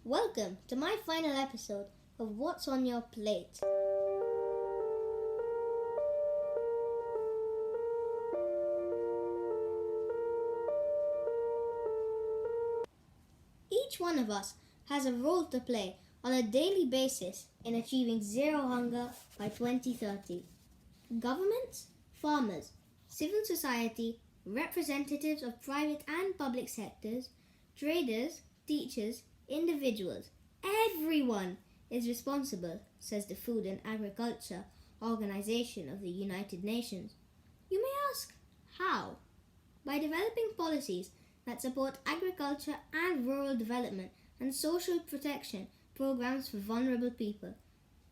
Welcome to my final episode of What's on Your Plate. Each one of us has a role to play on a daily basis in achieving zero hunger by 2030. Governments, farmers, civil society, representatives of private and public sectors, traders, teachers, individuals, everyone is responsible, says the Food and Agriculture Organization of the United Nations. You may ask, how? By developing policies that support agriculture and rural development and social protection programs for vulnerable people.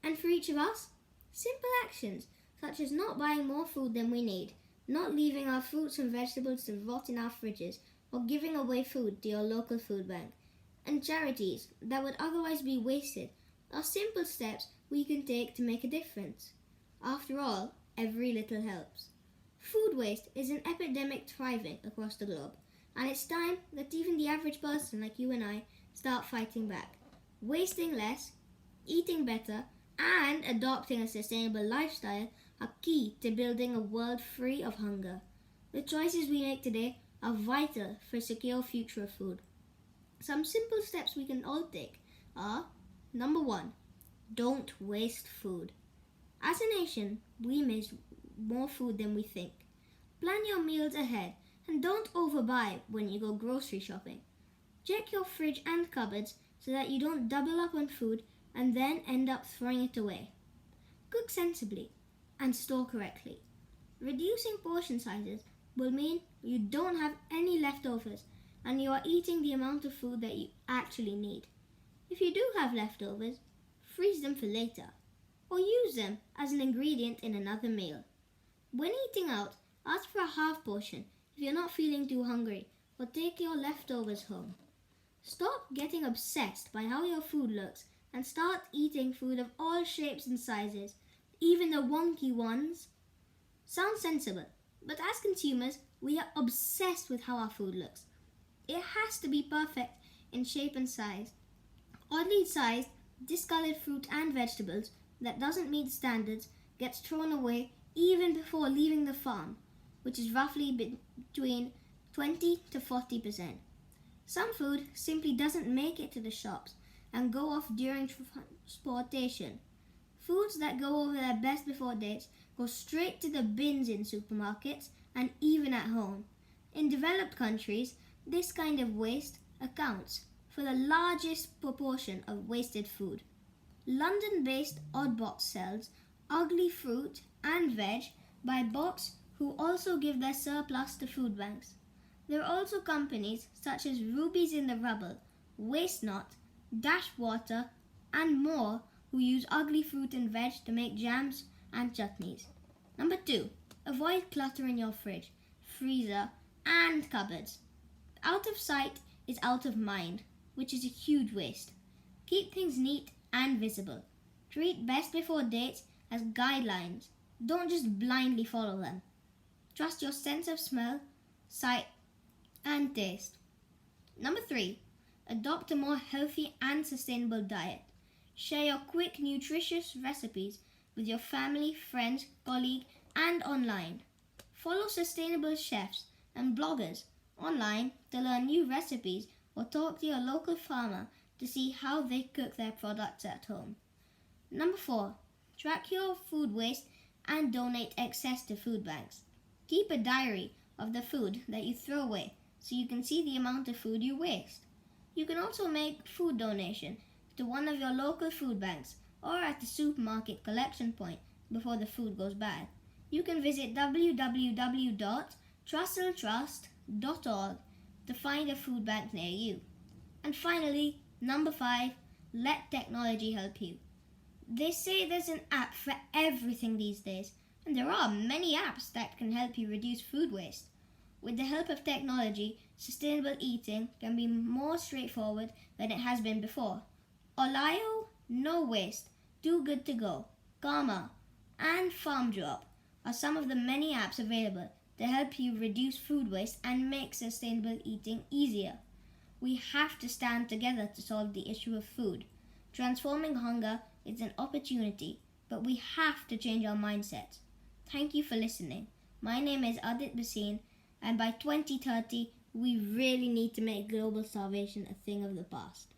And for each of us, simple actions such as not buying more food than we need, not leaving our fruits and vegetables to rot in our fridges, or giving away food to your local food bank, and charities that would otherwise be wasted are simple steps we can take to make a difference. After all, every little helps. Food waste is an epidemic thriving across the globe, and it's time that even the average person like you and I start fighting back. Wasting less, eating better, and adopting a sustainable lifestyle are key to building a world free of hunger. The choices we make today are vital for a secure future of food. Some simple steps we can all take are: number 1, don't waste food. As a nation, we waste more food than we think. Plan your meals ahead and don't overbuy when you go grocery shopping. Check your fridge and cupboards so that you don't double up on food and then end up throwing it away. Cook sensibly and store correctly. Reducing portion sizes will mean you don't have any leftovers and you are eating the amount of food that you actually need. If you do have leftovers, freeze them for later or use them as an ingredient in another meal. When eating out, ask for a half portion if you're not feeling too hungry, or take your leftovers home. Stop getting obsessed by how your food looks and start eating food of all shapes and sizes, even the wonky ones. Sounds sensible, but as consumers, we are obsessed with how our food looks. It has to be perfect in shape and size. Oddly sized, discolored fruit and vegetables that doesn't meet standards gets thrown away even before leaving the farm, which is roughly between 20 to 40%. Some food simply doesn't make it to the shops and go off during transportation. Foods that go over their best before dates go straight to the bins in supermarkets and even at home. In developed countries, this kind of waste accounts for the largest proportion of wasted food. London-based Oddbox sells ugly fruit and veg by box who also give their surplus to food banks. There are also companies such as Rubies in the Rubble, Waste Not, Dash Water, and more who use ugly fruit and veg to make jams and chutneys. Number 2, avoid clutter in your fridge, freezer, and cupboards. Out of sight is out of mind, which is a huge waste. Keep things neat and visible. Treat best before dates as guidelines. Don't just blindly follow them. Trust your sense of smell, sight, and taste. Number 3, adopt a more healthy and sustainable diet. Share your quick, nutritious recipes with your family, friends, colleagues, and online. Follow sustainable chefs and bloggers online to learn new recipes or talk to your local farmer to see how they cook their products at home. Number 4, track your food waste and donate excess to food banks. Keep a diary of the food that you throw away so you can see the amount of food you waste. You can also make food donation to one of your local food banks or at the supermarket collection point before the food goes bad. You can visit www.trustletrust.org to find a food bank near you. And finally, number 5, let technology help you. They say there's an app for everything these days, and there are many apps that can help you reduce food waste. With the help of technology, sustainable eating can be more straightforward than it has been before. Olio, No Waste, Too Good to Go, Karma, and Farm Drop are some of the many apps available to help you reduce food waste and make sustainable eating easier. We have to stand together to solve the issue of food. Transforming hunger is an opportunity, but we have to change our mindset. Thank you for listening. My name is Adit Basin, and by 2030, we really need to make global starvation a thing of the past.